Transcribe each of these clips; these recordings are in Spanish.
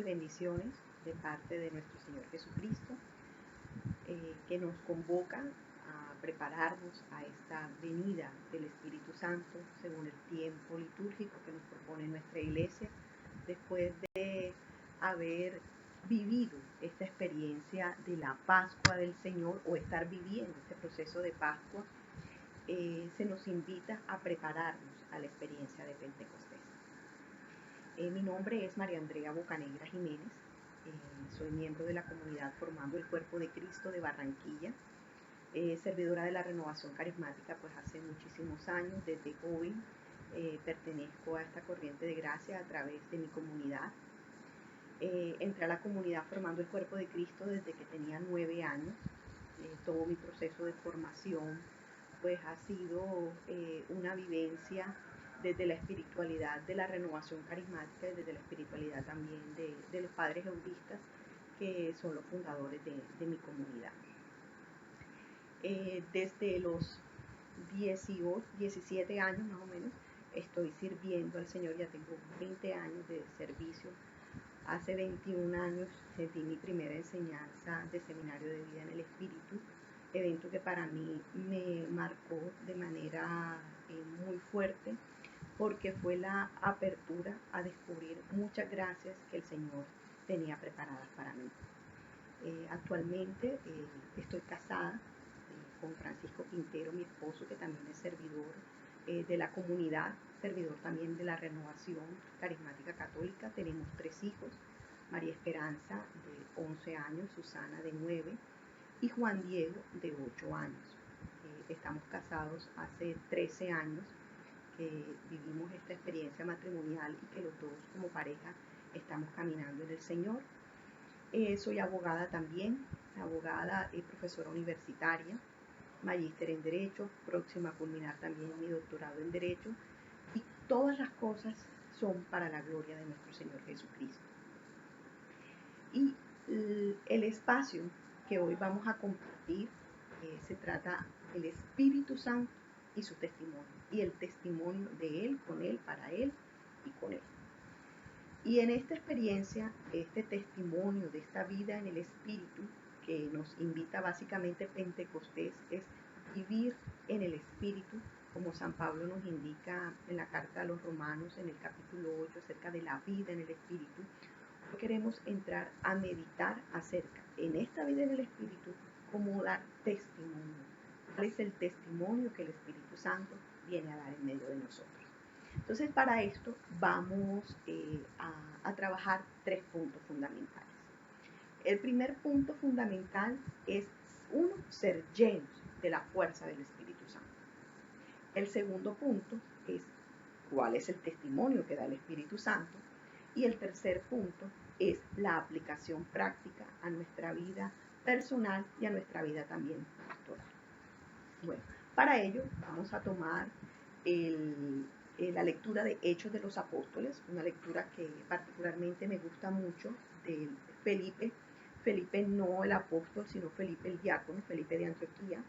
bendiciones de parte de nuestro Señor Jesucristo, que nos convoca a prepararnos a esta venida del Espíritu Santo según el tiempo litúrgico que nos propone nuestra iglesia, después de haber vivido esta experiencia de la Pascua del Señor o estar viviendo este proceso de Pascua. Se nos invita a prepararnos a la experiencia de Pentecostés. Mi nombre es María Andrea Bocanegra Jiménez, soy miembro de la comunidad Formando el Cuerpo de Cristo de Barranquilla, servidora de la Renovación Carismática pues hace muchísimos años. Desde joven pertenezco a esta corriente de gracia a través de mi comunidad. Entré a la comunidad Formando el Cuerpo de Cristo desde que tenía 9 años. Todo mi proceso de formación pues ha sido una vivencia desde la espiritualidad de la Renovación Carismática y desde la espiritualidad también de los padres eudistas, que son los fundadores de mi comunidad. Desde los 17 años más o menos estoy sirviendo al Señor, ya tengo 20 años de servicio. Hace 21 años sentí mi primera enseñanza de Seminario de Vida en el Espíritu, evento que para mí me marcó de manera muy fuerte, porque fue la apertura a descubrir muchas gracias que el Señor tenía preparadas para mí. Actualmente estoy casada con Francisco Quintero, mi esposo, que también es servidor de la comunidad, servidor también de la Renovación Carismática Católica. Tenemos 3 hijos, María Esperanza de 11 años, Susana de 9 y Juan Diego de 8 años. Estamos casados hace 13 años, que vivimos esta experiencia matrimonial y que los dos como pareja estamos caminando en el Señor. Soy abogada también, abogada y profesora universitaria, magíster en Derecho, próxima a culminar también mi doctorado en Derecho, y todas las cosas son para la gloria de nuestro Señor Jesucristo. Y el espacio que hoy vamos a compartir se trata del Espíritu Santo y su testimonio, y el testimonio de Él, con Él, para Él y con Él. Y en esta experiencia, este testimonio de esta vida en el Espíritu, que nos invita básicamente Pentecostés, es vivir en el Espíritu, como San Pablo nos indica en la carta a los Romanos en el capítulo 8 acerca de la vida en el Espíritu. Hoy queremos entrar a meditar acerca, en esta vida en el Espíritu, cómo dar testimonio. ¿Cuál es el testimonio que el Espíritu Santo viene a dar en medio de nosotros? Entonces, para esto vamos a trabajar 3 puntos fundamentales. El primer punto fundamental es, 1, ser llenos de la fuerza del Espíritu Santo. El segundo punto es cuál es el testimonio que da el Espíritu Santo. Y el tercer punto es la aplicación práctica a nuestra vida personal y a nuestra vida también pastoral. Bueno, para ello vamos a tomar la lectura de Hechos de los Apóstoles, una lectura que particularmente me gusta mucho, de Felipe no el apóstol, sino Felipe el diácono, Felipe de Antioquía,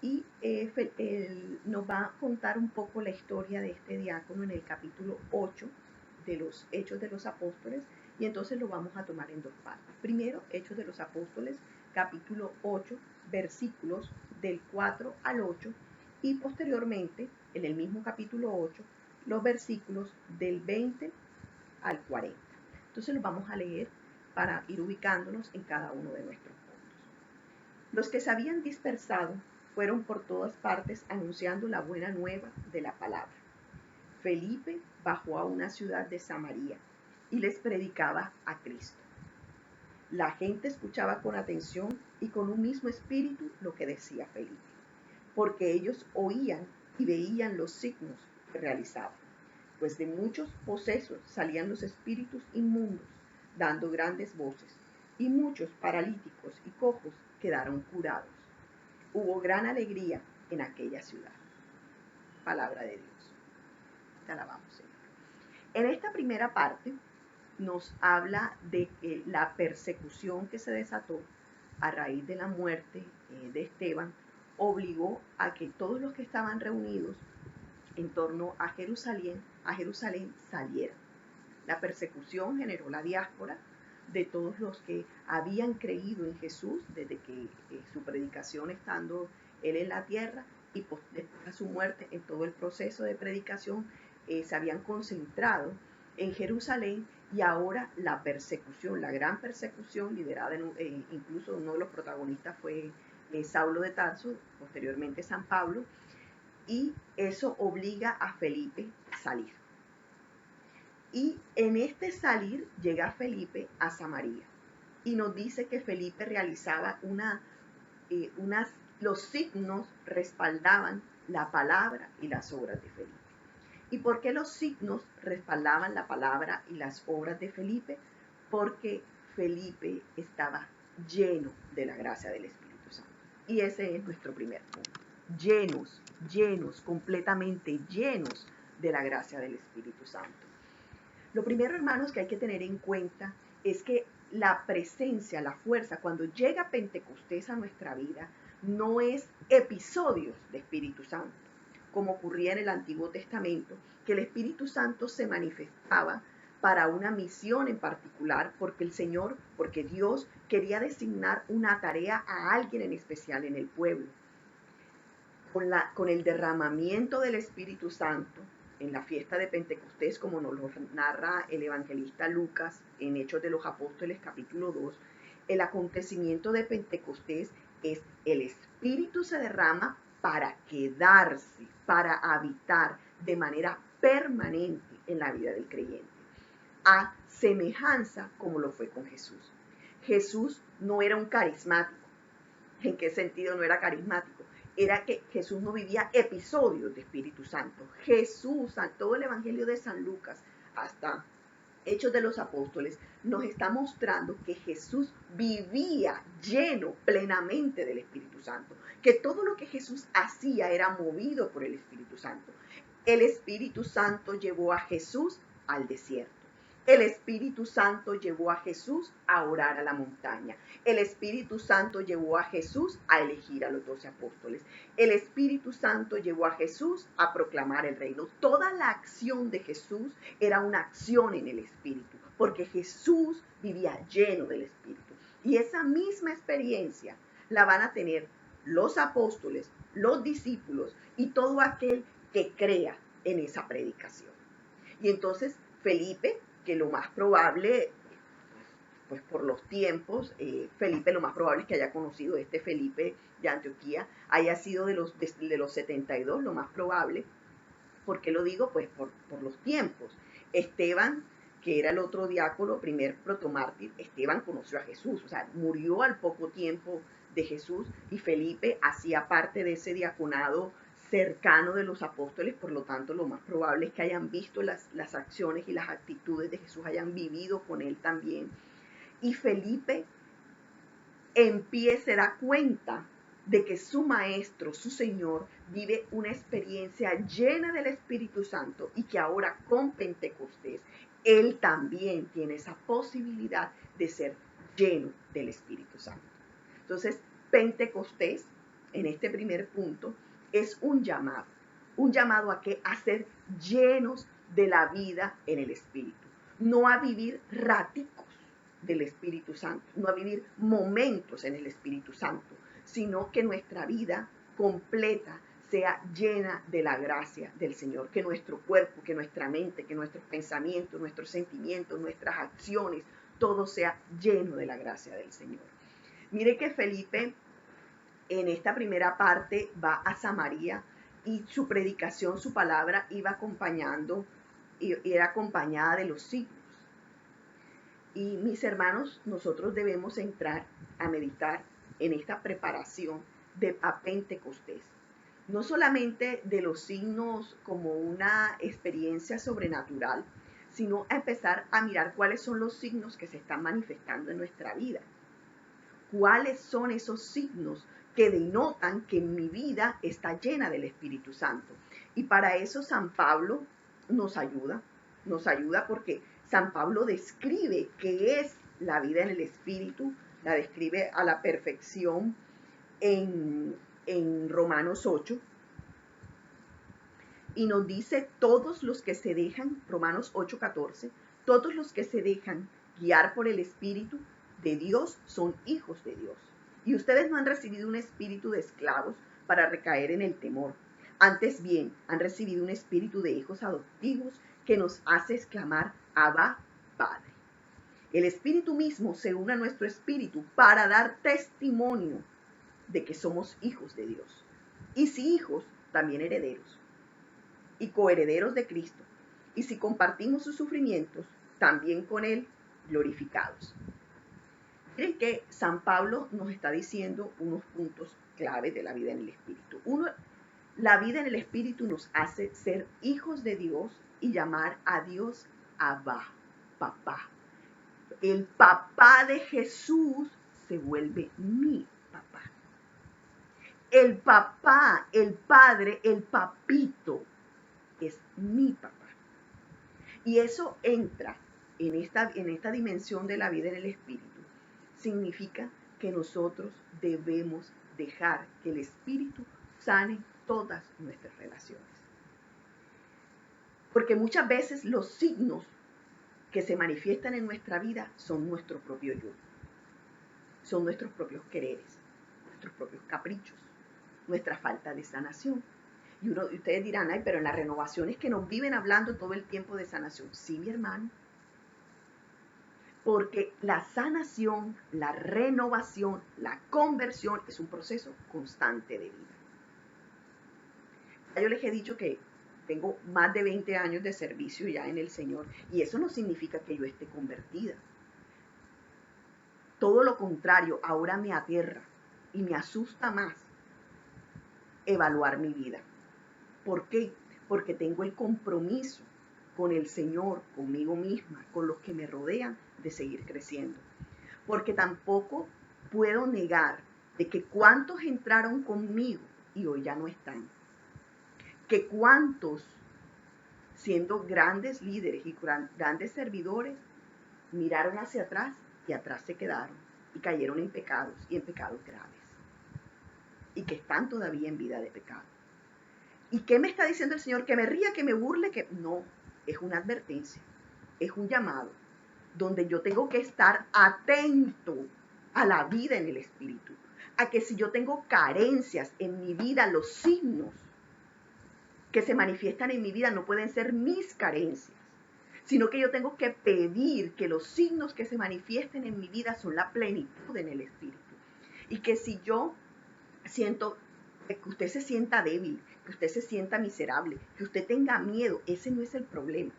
y él nos va a contar un poco la historia de este diácono en el capítulo 8 de los Hechos de los Apóstoles, y entonces lo vamos a tomar en 2 partes. Primero, Hechos de los Apóstoles, capítulo 8, versículos del 4 al 8, y posteriormente, en el mismo capítulo 8, los versículos del 20 al 40. Entonces los vamos a leer para ir ubicándonos en cada uno de nuestros puntos. Los que se habían dispersado fueron por todas partes anunciando la buena nueva de la palabra. Felipe bajó a una ciudad de Samaria y les predicaba a Cristo. La gente escuchaba con atención y con un mismo espíritu lo que decía Felipe, porque ellos oían y veían los signos que realizaba, pues de muchos posesos salían los espíritus inmundos, dando grandes voces, y muchos paralíticos y cojos quedaron curados. Hubo gran alegría en aquella ciudad. Palabra de Dios. Te alabamos, Señor. En esta primera parte nos habla de que la persecución que se desató a raíz de la muerte de Esteban obligó a que todos los que estaban reunidos en torno a Jerusalén salieran. La persecución generó la diáspora, de todos los que habían creído en Jesús desde que su predicación estando él en la tierra y después de su muerte, en todo el proceso de predicación, se habían concentrado en Jerusalén, y ahora la persecución, la gran persecución liderada, incluso uno de los protagonistas fue Saulo de Tarso, posteriormente San Pablo, y eso obliga a Felipe a salir. Y en este salir llega Felipe a Samaria y nos dice que Felipe realizaba los signos respaldaban la palabra y las obras de Felipe. ¿Y por qué los signos respaldaban la palabra y las obras de Felipe? Porque Felipe estaba lleno de la gracia del Espíritu Santo. Y ese es nuestro primer punto. Llenos, completamente llenos de la gracia del Espíritu Santo. Lo primero, hermanos, que hay que tener en cuenta es que la presencia, la fuerza, cuando llega Pentecostés a nuestra vida, no es episodios de Espíritu Santo, como ocurría en el Antiguo Testamento, que el Espíritu Santo se manifestaba para una misión en particular, porque Dios quería designar una tarea a alguien en especial en el pueblo. Con el derramamiento del Espíritu Santo, en la fiesta de Pentecostés, como nos lo narra el evangelista Lucas en Hechos de los Apóstoles capítulo 2, el acontecimiento de Pentecostés es el Espíritu se derrama para quedarse, para habitar de manera permanente en la vida del creyente, a semejanza como lo fue con Jesús. Jesús no era un carismático. ¿En qué sentido no era carismático? Era que Jesús no vivía episodios de Espíritu Santo. Jesús, todo el Evangelio de San Lucas hasta Hechos de los Apóstoles, nos está mostrando que Jesús vivía lleno plenamente del Espíritu Santo, que todo lo que Jesús hacía era movido por el Espíritu Santo. El Espíritu Santo llevó a Jesús al desierto. El Espíritu Santo llevó a Jesús a orar a la montaña. El Espíritu Santo llevó a Jesús a elegir a los 12 apóstoles. El Espíritu Santo llevó a Jesús a proclamar el reino. Toda la acción de Jesús era una acción en el Espíritu, porque Jesús vivía lleno del Espíritu. Y esa misma experiencia la van a tener los apóstoles, los discípulos y todo aquel que crea en esa predicación. Y entonces Felipe, que lo más probable, pues por los tiempos, Felipe lo más probable es que haya conocido Felipe de Antioquía, haya sido de los 72, lo más probable. ¿Por qué lo digo? Pues por los tiempos. Esteban, que era el otro diácono, primer protomártir, Esteban conoció a Jesús, o sea, murió al poco tiempo de Jesús, y Felipe hacía parte de ese diaconado cercano de los apóstoles, por lo tanto lo más probable es que hayan visto las acciones y las actitudes de Jesús, hayan vivido con él también. Y Felipe se da cuenta de que su maestro, su Señor, vive una experiencia llena del Espíritu Santo, y que ahora con Pentecostés, él también tiene esa posibilidad de ser lleno del Espíritu Santo. Entonces, Pentecostés, en este primer punto, es un llamado a qué? A ser llenos de la vida en el Espíritu, no a vivir raticos del Espíritu Santo, no a vivir momentos en el Espíritu Santo, sino que nuestra vida completa sea llena de la gracia del Señor, que nuestro cuerpo, que nuestra mente, que nuestros pensamientos, nuestros sentimientos, nuestras acciones, todo sea lleno de la gracia del Señor. Mire que Felipe en esta primera parte va a Samaria, y su predicación, su palabra iba acompañando, y era acompañada de los signos. Y mis hermanos, nosotros debemos entrar a meditar en esta preparación a Pentecostés. No solamente de los signos como una experiencia sobrenatural, sino a empezar a mirar cuáles son los signos que se están manifestando en nuestra vida. ¿Cuáles son esos signos que denotan que mi vida está llena del Espíritu Santo? Y para eso San Pablo nos ayuda porque San Pablo describe qué es la vida en el Espíritu, la describe a la perfección en Romanos 8, y nos dice: todos los que se dejan, Romanos 8:14, todos los que se dejan guiar por el Espíritu de Dios, son hijos de Dios. Y ustedes no han recibido un espíritu de esclavos para recaer en el temor. Antes bien, han recibido un espíritu de hijos adoptivos que nos hace exclamar, Abba, Padre. El Espíritu mismo se une a nuestro espíritu para dar testimonio de que somos hijos de Dios. Y si hijos, también herederos. Y coherederos de Cristo. Y si compartimos sus sufrimientos, también con Él glorificados. Miren que San Pablo nos está diciendo unos puntos claves de la vida en el Espíritu. Uno, la vida en el Espíritu nos hace ser hijos de Dios y llamar a Dios Abba, papá. El papá de Jesús se vuelve mi papá. El papá, el padre, el papito es mi papá. Y eso entra en esta dimensión de la vida en el Espíritu. Significa que nosotros debemos dejar que el Espíritu sane todas nuestras relaciones. Porque muchas veces los signos que se manifiestan en nuestra vida son nuestro propio yo. Son nuestros propios quereres, nuestros propios caprichos, nuestra falta de sanación. Y ustedes dirán, ay, pero en las renovaciones que nos viven hablando todo el tiempo de sanación. Sí, mi hermano. Porque la sanación, la renovación, la conversión es un proceso constante de vida. Ya yo les he dicho que tengo más de 20 años de servicio ya en el Señor y eso no significa que yo esté convertida. Todo lo contrario, ahora me aterra y me asusta más evaluar mi vida. ¿Por qué? Porque tengo el compromiso con el Señor, conmigo misma, con los que me rodean, de seguir creciendo. Porque tampoco puedo negar de que cuántos entraron conmigo y hoy ya no están. Que cuántos, siendo grandes líderes y grandes servidores, miraron hacia atrás y atrás se quedaron y cayeron en pecados y en pecados graves. Y que están todavía en vida de pecado. ¿Y qué me está diciendo el Señor? Que me ría, que me burle, que no, es una advertencia, es un llamado, donde yo tengo que estar atento a la vida en el Espíritu, a que si yo tengo carencias en mi vida, los signos que se manifiestan en mi vida no pueden ser mis carencias, sino que yo tengo que pedir que los signos que se manifiesten en mi vida son la plenitud en el Espíritu. Y que si yo siento que usted se sienta débil, que usted se sienta miserable, que usted tenga miedo, ese no es el problema.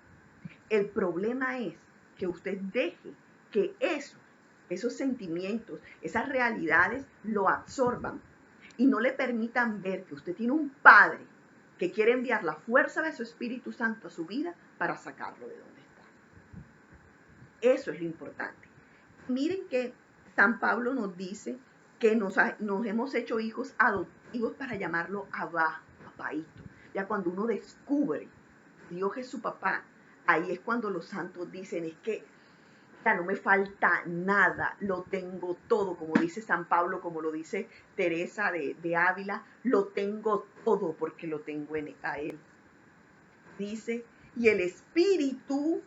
El problema es que usted deje que esos sentimientos, esas realidades lo absorban y no le permitan ver que usted tiene un Padre que quiere enviar la fuerza de su Espíritu Santo a su vida para sacarlo de donde está. Eso es lo importante. Miren que San Pablo nos dice que nos hemos hecho hijos adoptivos para llamarlo Abba, papaito. Ya cuando uno descubre Dios es su papá, ahí es cuando los santos dicen, es que ya no me falta nada, lo tengo todo, como dice San Pablo, como lo dice Teresa de Ávila, lo tengo todo porque lo tengo a Él. Dice, y el Espíritu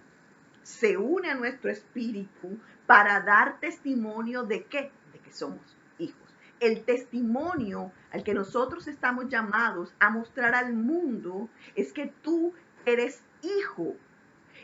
se une a nuestro espíritu para dar testimonio de ¿qué? De que somos hijos. El testimonio al que nosotros estamos llamados a mostrar al mundo es que tú eres hijo.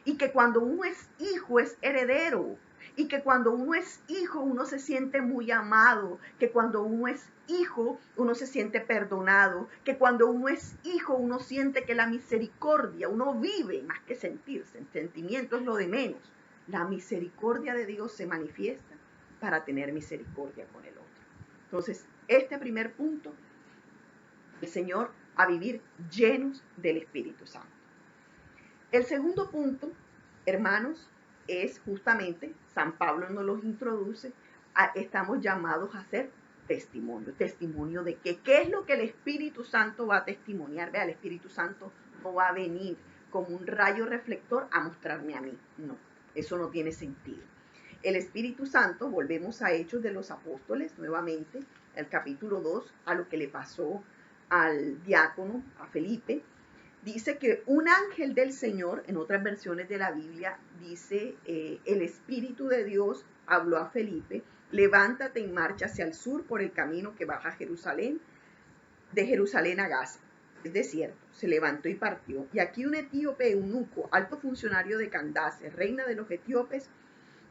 Y que cuando uno es hijo es heredero. Y que cuando uno es hijo uno se siente muy amado. Que cuando uno es hijo uno se siente perdonado. Que cuando uno es hijo uno siente que la misericordia, uno vive más que sentirse. El sentimiento es lo de menos. La misericordia de Dios se manifiesta para tener misericordia con el otro. Entonces, este primer punto, el Señor a vivir llenos del Espíritu Santo. El segundo punto, hermanos, es justamente, San Pablo nos los introduce, estamos llamados a hacer testimonio. ¿Testimonio de qué? ¿Qué es lo que el Espíritu Santo va a testimoniar? Vea, el Espíritu Santo no va a venir como un rayo reflector a mostrarme a mí. No, eso no tiene sentido. El Espíritu Santo, volvemos a Hechos de los Apóstoles, nuevamente, el capítulo 2, a lo que le pasó al diácono, a Felipe. dice que un ángel del Señor, en otras versiones de la Biblia, dice, el Espíritu de Dios habló a Felipe: levántate y marcha hacia el sur por el camino que baja a Jerusalén, de Jerusalén a Gaza. Es desierto. Se levantó y partió. Y aquí un etíope eunuco, alto funcionario de Candace, reina de los etíopes,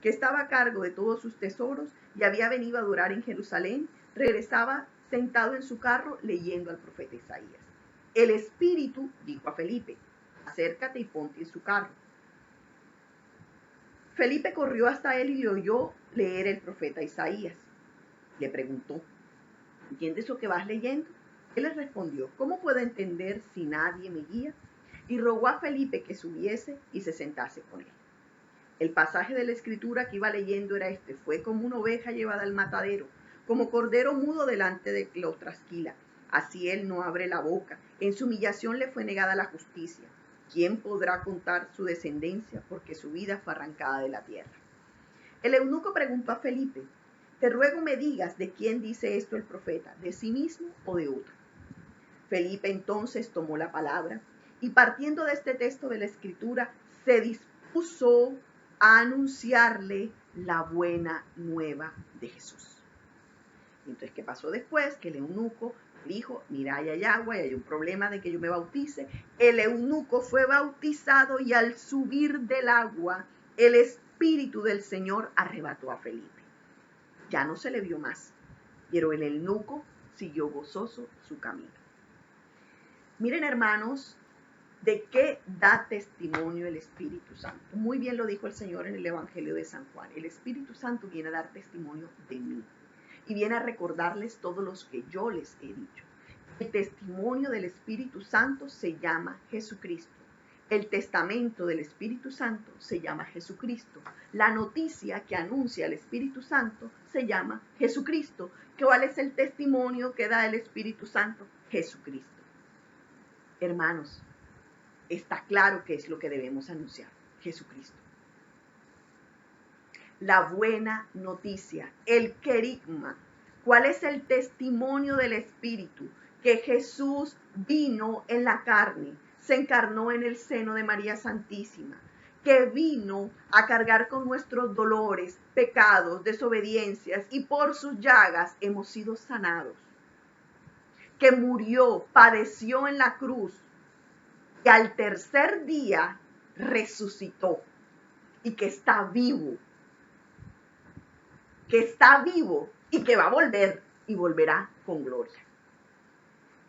que estaba a cargo de todos sus tesoros y había venido a adorar en Jerusalén, regresaba sentado en su carro leyendo al profeta Isaías. El Espíritu dijo a Felipe: acércate y ponte en su carro. Felipe corrió hasta él y le oyó leer el profeta Isaías. Le preguntó: ¿entiendes lo que vas leyendo? Él le respondió: ¿cómo puedo entender si nadie me guía? Y rogó a Felipe que subiese y se sentase con él. El pasaje de la escritura que iba leyendo era este: fue como una oveja llevada al matadero, como cordero mudo delante de los trasquila. Así él no abre la boca. En su humillación le fue negada la justicia. ¿Quién podrá contar su descendencia? Porque su vida fue arrancada de la tierra. El eunuco preguntó a Felipe: te ruego me digas de quién dice esto el profeta, de sí mismo o de otro. Felipe entonces tomó la palabra y, partiendo de este texto de la escritura, se dispuso a anunciarle la buena nueva de Jesús. Entonces, ¿qué pasó después? Que el eunuco dijo: mira, ahí hay agua y hay un problema de que yo me bautice. El eunuco fue bautizado y al subir del agua, el Espíritu del Señor arrebató a Felipe. Ya no se le vio más, pero el eunuco siguió gozoso su camino. Miren, hermanos, ¿de qué da testimonio el Espíritu Santo? Muy bien lo dijo el Señor en el Evangelio de San Juan. El Espíritu Santo viene a dar testimonio de mí y viene a recordarles todo lo que yo les he dicho. El testimonio del Espíritu Santo se llama Jesucristo. El testamento del Espíritu Santo se llama Jesucristo. La noticia que anuncia el Espíritu Santo se llama Jesucristo. ¿Cuál es el testimonio que da el Espíritu Santo? Jesucristo. Hermanos, está claro qué es lo que debemos anunciar: Jesucristo. La buena noticia, el querigma. ¿Cuál es el testimonio del Espíritu? Que Jesús vino en la carne, se encarnó en el seno de María Santísima, que vino a cargar con nuestros dolores, pecados, desobediencias, y por sus llagas hemos sido sanados. Que murió, padeció en la cruz, y al tercer día resucitó, y que está vivo. Que está vivo y que va a volver, y volverá con gloria.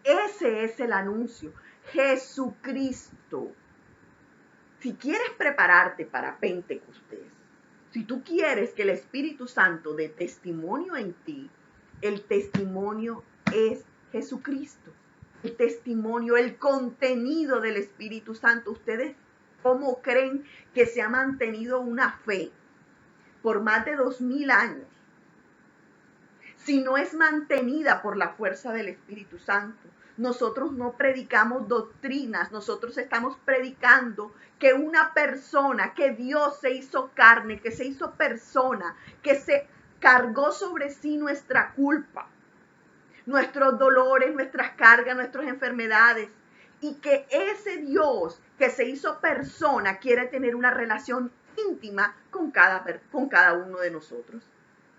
Ese es el anuncio. Jesucristo. Si quieres prepararte para Pentecostés, si tú quieres que el Espíritu Santo dé testimonio en ti, el testimonio es Jesucristo. El testimonio, el contenido del Espíritu Santo. ¿Ustedes cómo creen que se ha mantenido una fe por más de 2000 años si no es mantenida por la fuerza del Espíritu Santo? Nosotros no predicamos doctrinas, nosotros estamos predicando que una persona, que Dios se hizo carne, que se hizo persona, que se cargó sobre sí nuestra culpa, nuestros dolores, nuestras cargas, nuestras enfermedades, y que ese Dios que se hizo persona quiere tener una relación íntima con cada uno de nosotros.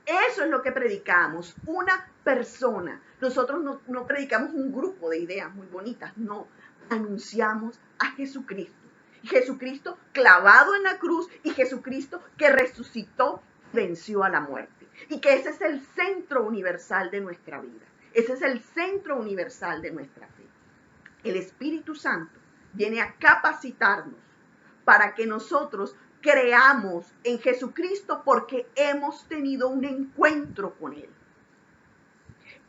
Eso es lo que predicamos, una persona. Nosotros no predicamos un grupo de ideas muy bonitas, no, anunciamos a Jesucristo. Jesucristo clavado en la cruz y Jesucristo que resucitó, venció a la muerte. Y que ese es el centro universal de nuestra vida. Ese es el centro universal de nuestra fe. El Espíritu Santo viene a capacitarnos para que nosotros creamos en Jesucristo porque hemos tenido un encuentro con Él.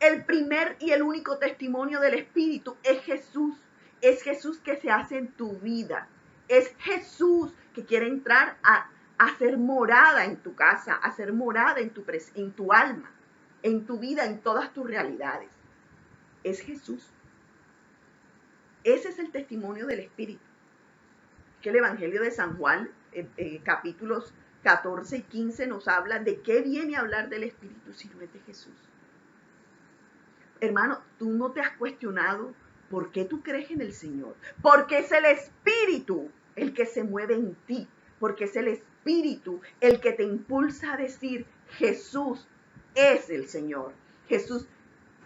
El primer y el único testimonio del Espíritu es Jesús. Es Jesús que se hace en tu vida. Es Jesús que quiere entrar a hacer morada en tu casa, a hacer morada en tu alma, en tu vida, en todas tus realidades. Es Jesús. Ese es el testimonio del Espíritu. Que el Evangelio de San Juan, capítulos 14 y 15, nos habla de qué viene a hablar del Espíritu si no es de Jesús. Hermano, tú no te has cuestionado ¿Por qué tú crees en el Señor? Porque es el Espíritu el que se mueve en ti. Porque es el Espíritu el que te impulsa a decir, Jesús es el Señor. Jesús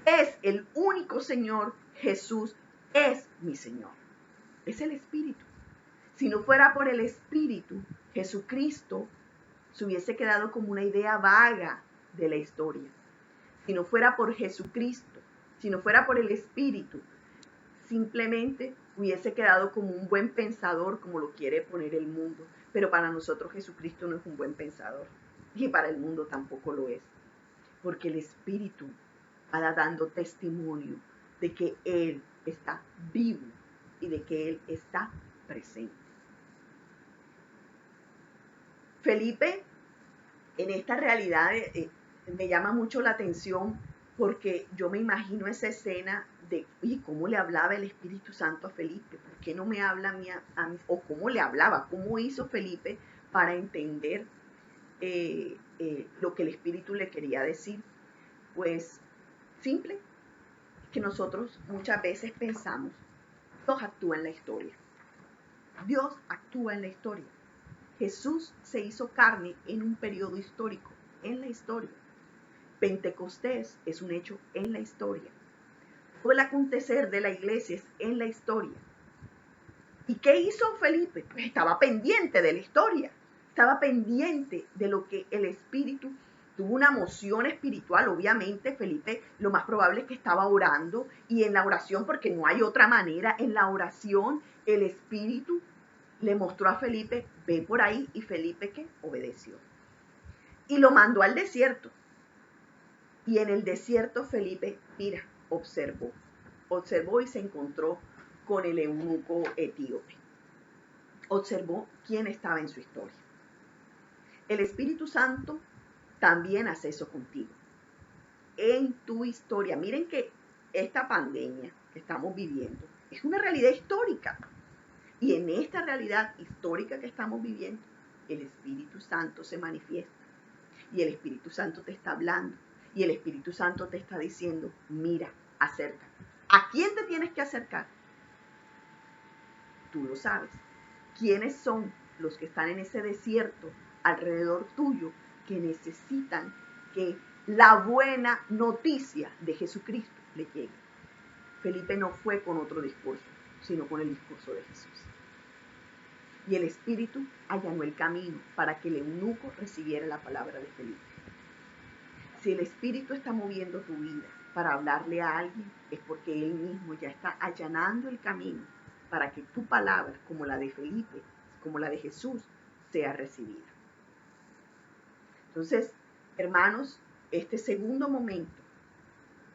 es el único Señor. Jesús es mi Señor. Es el Espíritu. Si no fuera por el Espíritu, Jesucristo se hubiese quedado como una idea vaga de la historia. Si no fuera por Jesucristo, si no fuera por el Espíritu, simplemente hubiese quedado como un buen pensador, como lo quiere poner el mundo. Pero para nosotros Jesucristo no es un buen pensador. Y para el mundo tampoco lo es. Porque el Espíritu va dando testimonio de que Él está vivo y de que Él está presente. Felipe, en esta realidad me llama mucho la atención porque yo me imagino esa escena de, oye, ¿cómo le hablaba el Espíritu Santo a Felipe? ¿Por qué no me habla a mí? ¿O cómo le hablaba? ¿Cómo hizo Felipe para entender lo que el Espíritu le quería decir? Pues simple, que nosotros muchas veces pensamos, Dios actúa en la historia. Dios actúa en la historia. Jesús se hizo carne en un periodo histórico, en la historia. Pentecostés es un hecho en la historia. Todo el acontecer de la iglesia es en la historia. ¿Y qué hizo Felipe? Pues estaba pendiente de la historia, estaba pendiente de lo que el Espíritu tuvo una moción espiritual. Obviamente Felipe lo más probable es que estaba orando, y en la oración, porque no hay otra manera, en la oración el Espíritu le mostró a Felipe, ve por ahí, y Felipe ¿qué? Obedeció. Y lo mandó al desierto. Y en el desierto Felipe, mira, observó y se encontró con el eunuco etíope. Observó quién estaba en su historia. El Espíritu Santo también hace eso contigo. En tu historia. Miren que esta pandemia que estamos viviendo es una realidad histórica. Y en esta realidad histórica que estamos viviendo, el Espíritu Santo se manifiesta. Y el Espíritu Santo te está hablando. Y el Espíritu Santo te está diciendo, mira, acércate. ¿A quién te tienes que acercar? Tú lo sabes. ¿Quiénes son los que están en ese desierto alrededor tuyo que necesitan que la buena noticia de Jesucristo le llegue? Felipe no fue con otro discurso, sino con el discurso de Jesús. Y el Espíritu allanó el camino para que el eunuco recibiera la palabra de Felipe. Si el Espíritu está moviendo tu vida para hablarle a alguien, es porque Él mismo ya está allanando el camino para que tu palabra, como la de Felipe, como la de Jesús, sea recibida. Entonces, hermanos, este segundo momento,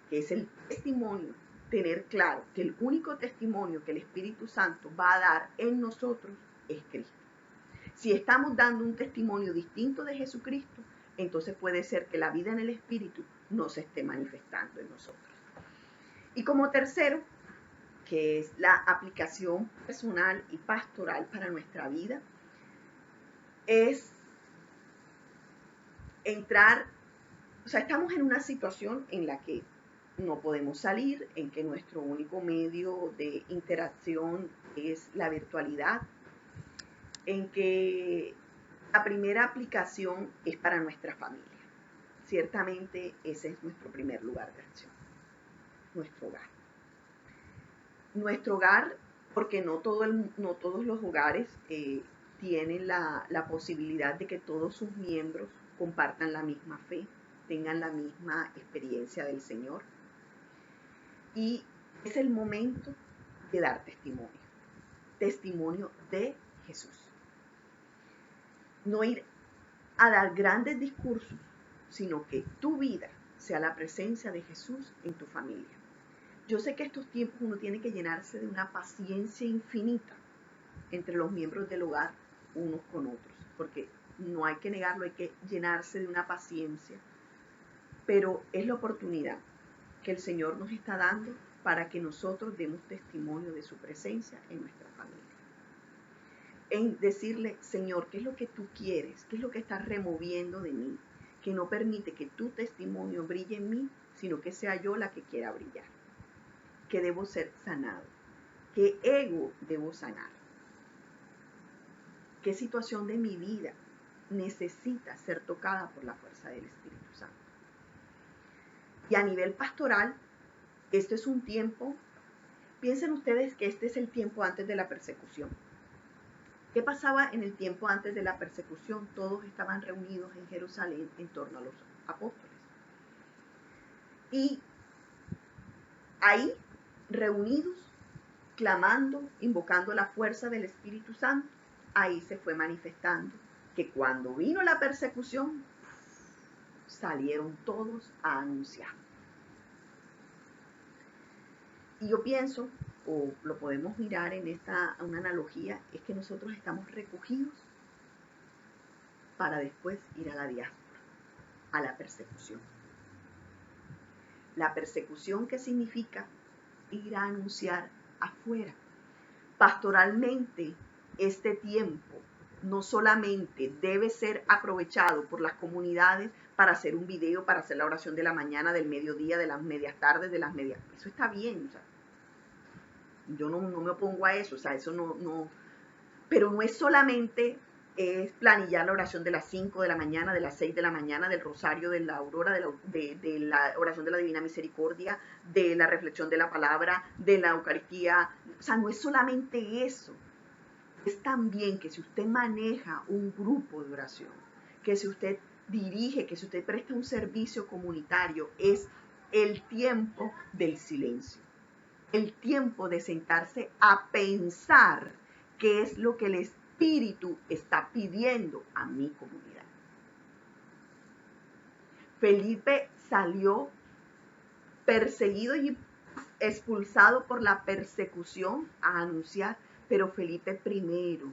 que es el testimonio, tener claro que el único testimonio que el Espíritu Santo va a dar en nosotros es Cristo. Si estamos dando un testimonio distinto de Jesucristo, entonces puede ser que la vida en el Espíritu no se esté manifestando en nosotros. Y como tercero, que es la aplicación personal y pastoral para nuestra vida, es entrar, estamos en una situación en la que no podemos salir, en que nuestro único medio de interacción es la virtualidad, en que la primera aplicación es para nuestra familia. Ciertamente ese es nuestro primer lugar de acción, nuestro hogar. Nuestro hogar, porque no todos los hogares tienen la posibilidad de que todos sus miembros compartan la misma fe, tengan la misma experiencia del Señor. Y es el momento de dar testimonio de Jesús. No ir a dar grandes discursos, sino que tu vida sea la presencia de Jesús en tu familia. Yo sé que estos tiempos uno tiene que llenarse de una paciencia infinita entre los miembros del hogar unos con otros, porque no hay que negarlo, hay que llenarse de una paciencia, pero es la oportunidad que el Señor nos está dando para que nosotros demos testimonio de su presencia en nuestra familia. En decirle, Señor, ¿qué es lo que tú quieres? ¿Qué es lo que estás removiendo de mí? Que no permite que tu testimonio brille en mí, sino que sea yo la que quiera brillar. que debo ser sanado? ¿Qué ego debo sanar? ¿Qué situación de mi vida necesita ser tocada por la fuerza del Espíritu Santo? Y a nivel pastoral, este es un tiempo, piensen ustedes que este es el tiempo antes de la persecución. ¿Qué pasaba en el tiempo antes de la persecución? Todos estaban reunidos en Jerusalén en torno a los apóstoles. Y ahí, reunidos, clamando, invocando la fuerza del Espíritu Santo, ahí se fue manifestando que cuando vino la persecución, salieron todos a anunciar. Y yo pienso, o lo podemos mirar en una analogía, es que nosotros estamos recogidos para después ir a la diáspora, a la persecución. La persecución, ¿qué significa? Ir a anunciar afuera. Pastoralmente, este tiempo no solamente debe ser aprovechado por las comunidades para hacer un video, para hacer la oración de la mañana, del mediodía, de las medias tardes, de las medias... Eso está bien, o sea, yo no me opongo a eso, o sea, eso no... Pero no es solamente planillar la oración de las 5 de la mañana, de las 6 de la mañana, del rosario, de la aurora, de la oración de la Divina Misericordia, de la reflexión de la palabra, de la Eucaristía. O sea, no es solamente eso. Es también que si usted maneja un grupo de oración, que si usted dirige, que si usted presta un servicio comunitario, es el tiempo del silencio. El tiempo de sentarse a pensar qué es lo que el Espíritu está pidiendo a mi comunidad. Felipe salió perseguido y expulsado por la persecución a anunciar, pero Felipe primero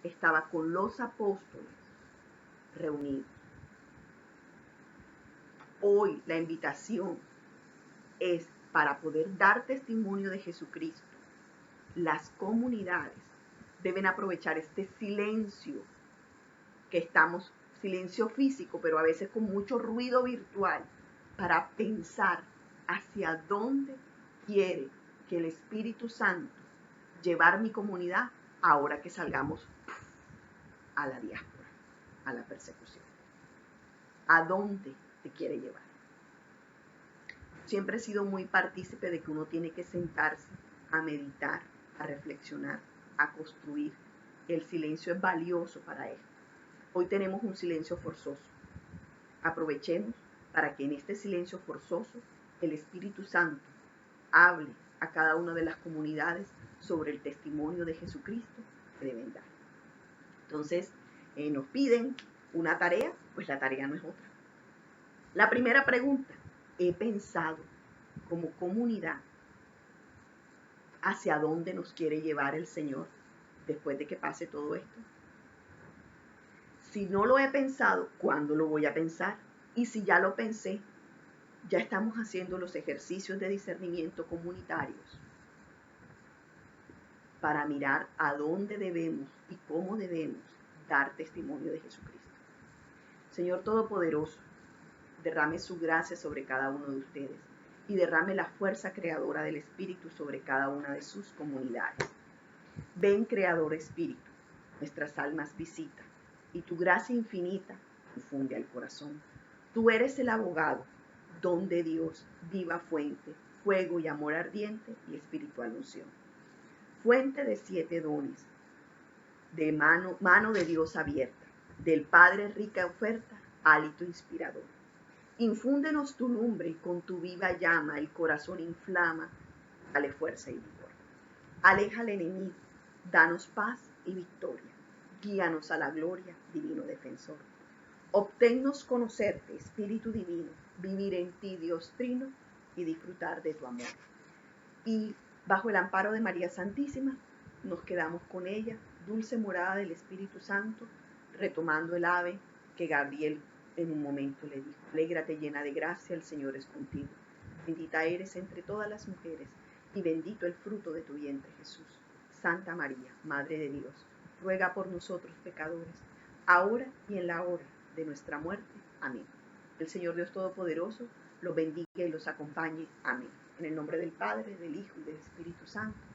estaba con los apóstoles reunidos. Hoy la invitación es para poder dar testimonio de Jesucristo. Las comunidades deben aprovechar este silencio que estamos, silencio físico, pero a veces con mucho ruido virtual, para pensar hacia dónde quiere que el Espíritu Santo llevar mi comunidad ahora que salgamos a la diáspora, a la persecución. ¿A dónde te quiere llevar? Siempre he sido muy partícipe de que uno tiene que sentarse a meditar, a reflexionar, a construir. El silencio es valioso para esto. Hoy tenemos un silencio forzoso. Aprovechemos para que en este silencio forzoso el Espíritu Santo hable a cada una de las comunidades sobre el testimonio de Jesucristo que deben dar. Entonces, nos piden una tarea, pues la tarea no es otra. La primera pregunta, he pensado como comunidad hacia dónde nos quiere llevar el Señor después de que pase todo esto. Si no lo he pensado, ¿cuándo lo voy a pensar? Y si ya lo pensé, ya estamos haciendo los ejercicios de discernimiento comunitarios para mirar a dónde debemos y cómo debemos dar testimonio de Jesucristo. Señor Todopoderoso, derrame su gracia sobre cada uno de ustedes y derrame la fuerza creadora del Espíritu sobre cada una de sus comunidades. Ven, Creador Espíritu, nuestras almas visita, y tu gracia infinita infunde al corazón. Tú eres el abogado, don de Dios, viva fuente, fuego y amor ardiente y espiritual unción. Fuente de 7 dones, de mano de Dios abierta, del Padre rica oferta, hálito inspirador. Infúndenos tu lumbre y con tu viva llama el corazón inflama, dale fuerza y vigor. Aleja al enemigo, danos paz y victoria, guíanos a la gloria, divino defensor. Obténnos conocerte, Espíritu Divino, vivir en ti, Dios Trino, y disfrutar de tu amor. Y bajo el amparo de María Santísima, nos quedamos con ella, dulce morada del Espíritu Santo, retomando el ave que Gabriel en un momento le dijo: alégrate llena de gracia, el Señor es contigo. Bendita eres entre todas las mujeres, y bendito el fruto de tu vientre, Jesús. Santa María, Madre de Dios, ruega por nosotros pecadores, ahora y en la hora de nuestra muerte. Amén. El Señor Dios Todopoderoso los bendiga y los acompañe. Amén. En el nombre del Padre, del Hijo y del Espíritu Santo.